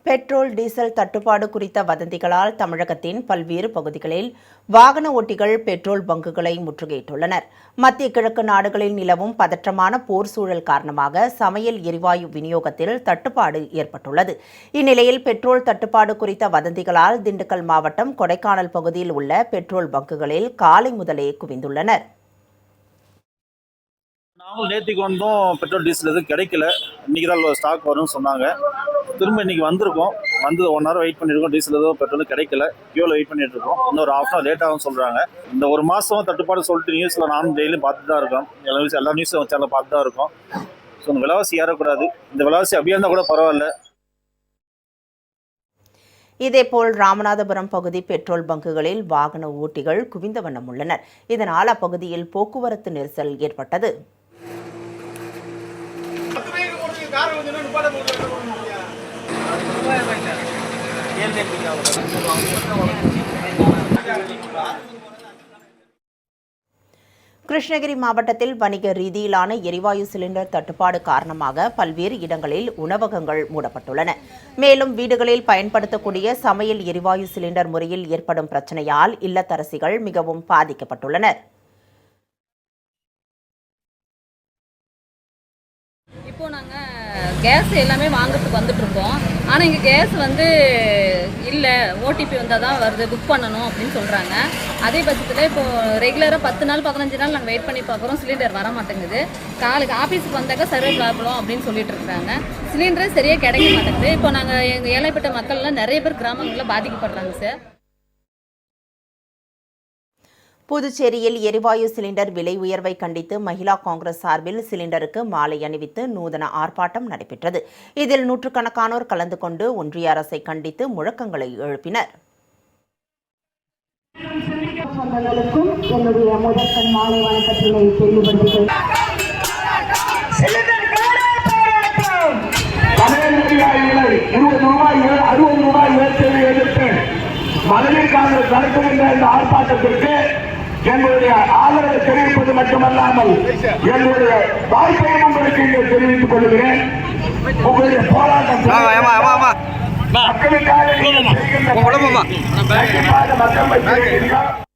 Petrol diesel தட்டுப்பாடு குறித்த வதந்திகளால் தமிழகத்தின் பல்வேறு பகுதிகளில் வாகன ஓட்டிகள் பெட்ரோல் பங்குகளை முற்றுகையிட்டுள்ளனர். மத்திய கிழக்கு நாடுகளில் நிலவும் பதற்றமான போர் சூழல் காரணமாக சமையல் எரிவாயு விநியோகத்தில் தட்டுப்பாடு ஏற்பட்டுள்ளது. இந்நிலையில் பெட்ரோல் தட்டுப்பாடு குறித்த வதந்திகளால் திண்டுக்கல் மாவட்டம் கொடைக்கானல் பகுதியில் உள்ள பெட்ரோல் பங்குகளில் காலை முதலே குவிந்துள்ளனர். நாங்களும் நேற்றுக்கு வந்தோம், பெட்ரோல் டீசல் எதுவும் கிடைக்கல. இன்றைக்கி தான் ஸ்டாக் வரும்னு சொன்னாங்க. திரும்ப இன்றைக்கி வந்திருக்கோம். வந்து 1 hour வெயிட் பண்ணியிருக்கோம். டீசல் எதுவும் பெட்ரோலும் கிடைக்கல. கியூவில் வெயிட் பண்ணிட்டு இருக்கோம். இன்னும் ஒரு 1/2 hour லேட் ஆகும்னு சொல்கிறாங்க. இந்த ஒரு மாதம் தட்டுப்பாடு சொல்லிட்டு நியூஸில் நானும் டெய்லியும் பார்த்துட்டு தான் இருக்கோம். எல்லா நியூஸும் சேனலில் பார்த்து தான் இருக்கோம். ஸோ இந்த விலைவாசி ஏறக்கூடாது. இந்த விலைவாசி அப்படியே இருந்தால் கூட பரவாயில்ல. இதேபோல் ராமநாதபுரம் பகுதி பெட்ரோல் பங்குகளில் வாகன ஓட்டிகள் குவிந்த வண்ணம் உள்ளனர். இதனால் அப்பகுதியில் போக்குவரத்து நெரிசல் ஏற்பட்டது. கிருஷ்ணகிரி மாவட்டத்தில் வணிக ரீதியிலான எரிவாயு சிலிண்டர் தட்டுப்பாடு காரணமாக பல்வேறு இடங்களில் உணவகங்கள் மூடப்பட்டுள்ளன. மேலும் வீடுகளில் பயன்படுத்தக்கூடிய சமையல் எரிவாயு சிலிண்டர் முறையில் ஏற்படும் பிரச்சனையால் இல்லத்தரசிகள் மிகவும் பாதிக்கப்பட்டுள்ளனர். இப்போ நாங்கள் கேஸ் எல்லாமே வாங்கிறதுக்கு வந்துட்டு இருக்கோம். ஆனால் இங்கே கேஸ் இல்லை, ஓடிபி வந்தால் தான் வருது, புக் பண்ணணும் அப்படின்னு சொல்கிறாங்க. அதே பட்சத்தில் இப்போது ரெகுலராக 10 நாள் 15 நாள் நாங்கள் வெயிட் பண்ணி பார்க்குறோம், சிலிண்டர் வர மாட்டேங்குது. காலைக்கு ஆஃபீஸுக்கு வந்தாக்கா சர்வே ப்ராப்ளம் அப்படின்னு சொல்லிட்டு இருக்காங்க. சிலிண்டரே சரியாக கிடைக்க மாட்டேங்குது. இப்போ நாங்கள் எங்கள் ஏழைப்பட்ட மக்கள்லாம் நிறைய பேர் கிராமங்களில் பாதிக்கப்படுறாங்க சார். புதுச்சேரியில் எரிவாயு சிலிண்டர் விலை உயர்வை கண்டித்து மகிழா காங்கிரஸ் சார்பில் சிலிண்டருக்கு மாலை அணிவித்து நூதன ஆர்ப்பாட்டம் நடைபெற்றது. இதில் நூற்றுக்கணக்கானோர் கலந்து கொண்டு ஒன்றிய அரசை கண்டித்து முழக்கங்களை எழுப்பினர். மகளிர் காங்கிரஸ் நடத்துகின்ற இந்த ஆர்ப்பாட்டத்திற்கு எங்களுடைய ஆதரவை தெரிவிப்பது மட்டுமல்லாமல் எங்களுடைய வாய்ப்பையும் உங்களுக்கு இங்கே தெரிவித்துக் கொள்கிறேன். உங்களுடைய போராட்டம் மக்களுக்காக மக்கள்